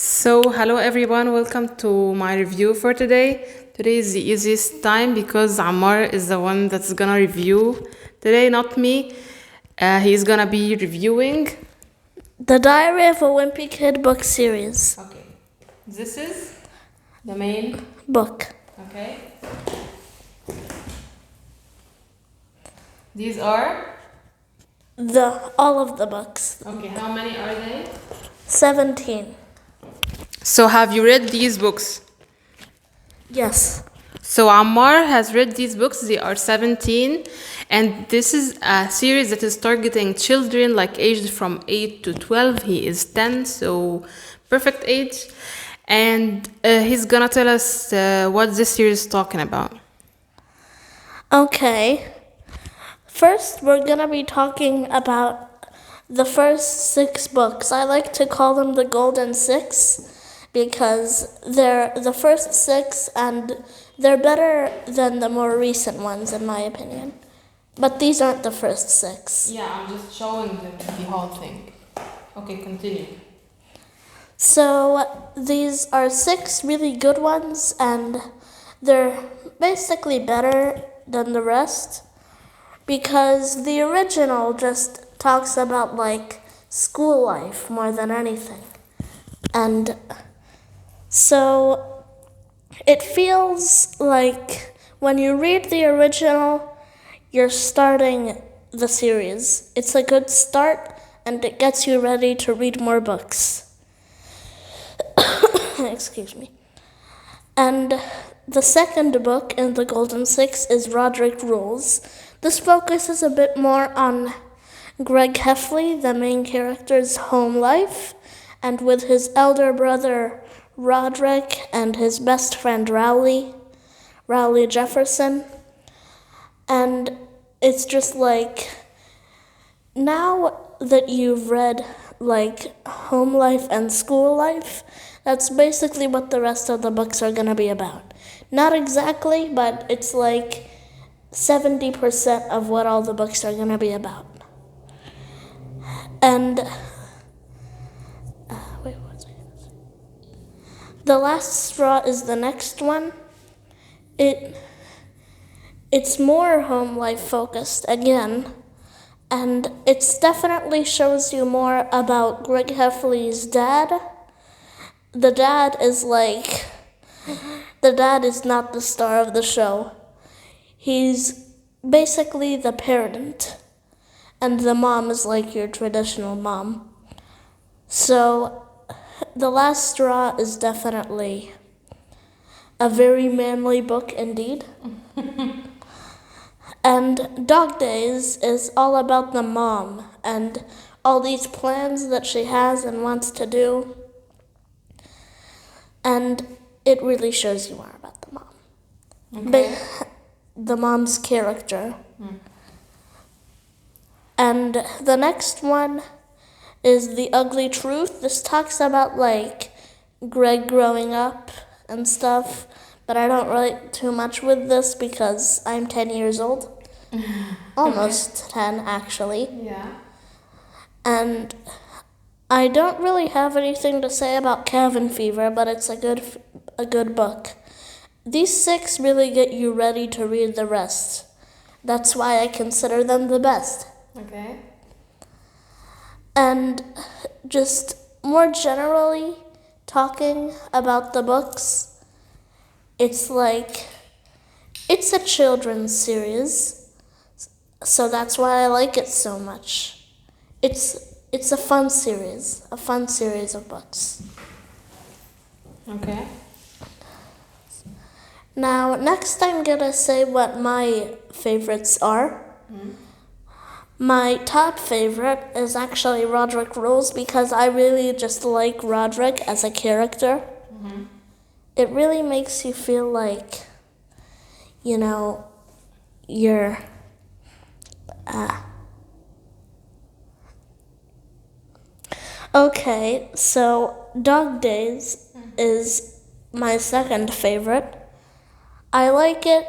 Hello everyone, welcome to my review for today. Today is the easiest time because Ammar is the one that's gonna review today, not me. He's gonna be reviewing. The Diary of a Wimpy Kid book series. Okay, this is the main Book. Okay. These are All of the books. okay. How many are they? 17. So, have you read these books? Yes. So Ammar has read these books. They are 17, and this is a series that is targeting children like aged from 8 to 12. He is 10, so perfect age. And he's gonna tell us what this series is talking about. Okay. First, we're gonna be talking about the first 6 books. I like to call them the Golden Six because they're the first 6 and they're better than the more recent ones, in my opinion. But these aren't the first 6. Yeah, I'm just showing them the whole thing. Okay, continue. So these are 6 really good ones, and they're basically better than the rest because the original just talks about like school life more than anything. And so it feels like when you read the original, you're starting the series. It's a good start and it gets you ready to read more books. Excuse me. And the second book in the Golden Six is Roderick Rules. This focuses a bit more on Greg Heffley, the main character's home life, and with his elder brother Roderick and his best friend Rowley Jefferson. And it's just like, now that you've read like home life and school life, that's basically what the rest of the books are going to be about. Not exactly, but it's like 70% of what all the books are going to be about. And the last straw is the next one. It's more home life focused again, and it definitely shows you more about Greg Heffley's dad. The dad is not the star of the show. He's basically the parent, and the mom is like your traditional mom. So the last straw is definitely a very manly book indeed. And Dog Days is all about the mom and all these plans that she has and wants to do. And it really shows you more about the mom. Okay. The mom's character. And the next one is The Ugly Truth. This talks about like Greg growing up and stuff, but I don't relate too much with this because I'm 10 years old. Almost 10 actually. Yeah. And I don't really have anything to say about Cabin Fever, but it's a good book. These 6 really get you ready to read the rest. That's why I consider them the best. Okay. And just more generally talking about the books, it's a children's series, so that's why I like it so much. It's a fun series of books. Okay. Now, next I'm gonna say what my favorites are. My top favorite is actually Roderick Rules because I really just like Roderick as a character. It really makes you feel like, you're Okay, so Dog Days is my second favorite. I like it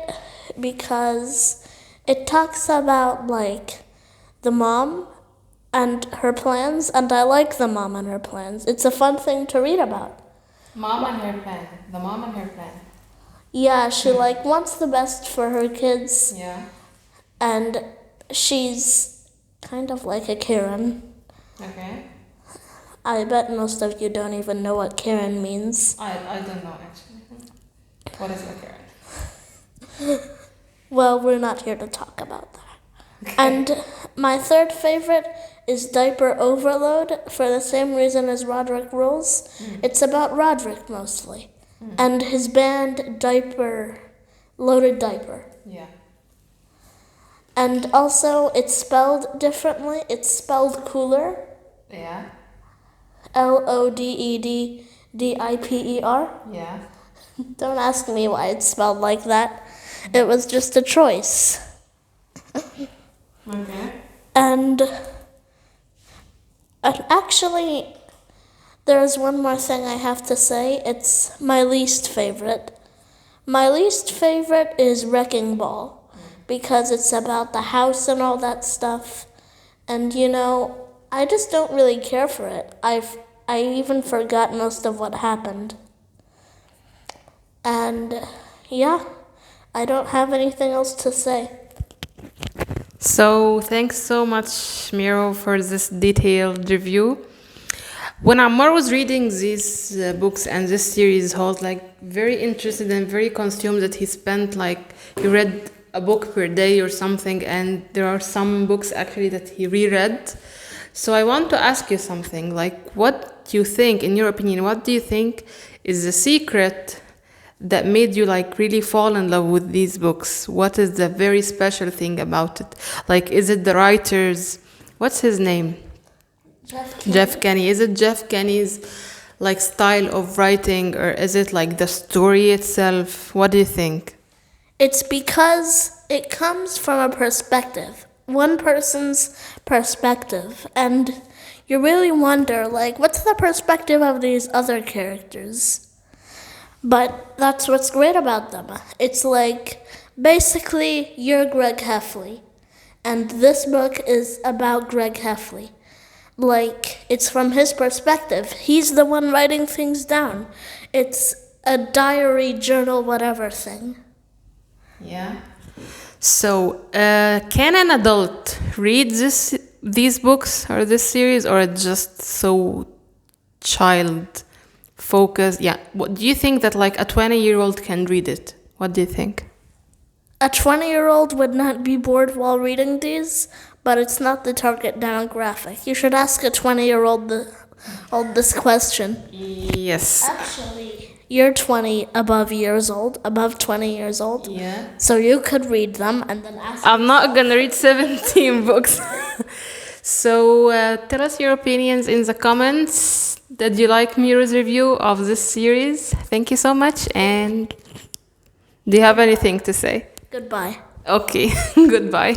because it talks about like the mom and her plans, and I like the mom and her plans. It's a fun thing to read about. Mom and her plan. The mom and her plan. Yeah, she like wants the best for her kids, Yeah. and she's kind of like a Karen. Okay. I bet most of you don't even know what Karen means. I don't know actually. What is a Karen? Well, we're not here to talk about that. And my third favorite is Diaper Overload for the same reason as Roderick Rules. It's about Roderick mostly. And his band Loaded Diaper. Yeah. And also it's spelled differently. It's spelled cooler. Yeah. Loeddiper. Yeah. Don't ask me why it's spelled like that. It was just a choice. Okay. And actually, there's one more thing I have to say. It's my least favorite. My least favorite is Wrecking Ball because it's about the house and all that stuff. And I just don't really care for it. I even forgot most of what happened. And yeah, I don't have anything else to say. So thanks so much, Miro, for this detailed review. When Ammar was reading these books and this series, he was like very interested and very consumed that he read a book per day or something, and there are some books actually that he reread. So I want to ask you something, like what do you think, in your opinion, what do you think is the secret that made you really fall in love with these books? What is the very special thing about it? Is it the writers? What's his name? Jeff Kenny. Is it Jeff Kenny's style of writing, or is it the story itself? What do you think? It's because it comes from a perspective, one person's perspective, and you really wonder, what's the perspective of these other characters? But that's what's great about them. It's basically, you're Greg Heffley, and this book is about Greg Heffley. It's from his perspective. He's the one writing things down. It's a diary, journal, whatever thing. Yeah. So, can an adult read these books or this series, or it's just so child focused? Yeah. What do you think that a 20-year-old can read it? What do you think? A 20-year-old would not be bored while reading these, but it's not the target demographic. You should ask a 20-year-old this question. Yes. Actually, you're 20 above 20 years old. Yeah. So you could read them and then ask. I'm not gonna read 17 books. So tell us your opinions in the comments. Did you like Miro's review of this series? Thank you so much. And do you have anything to say? Goodbye. Okay, goodbye.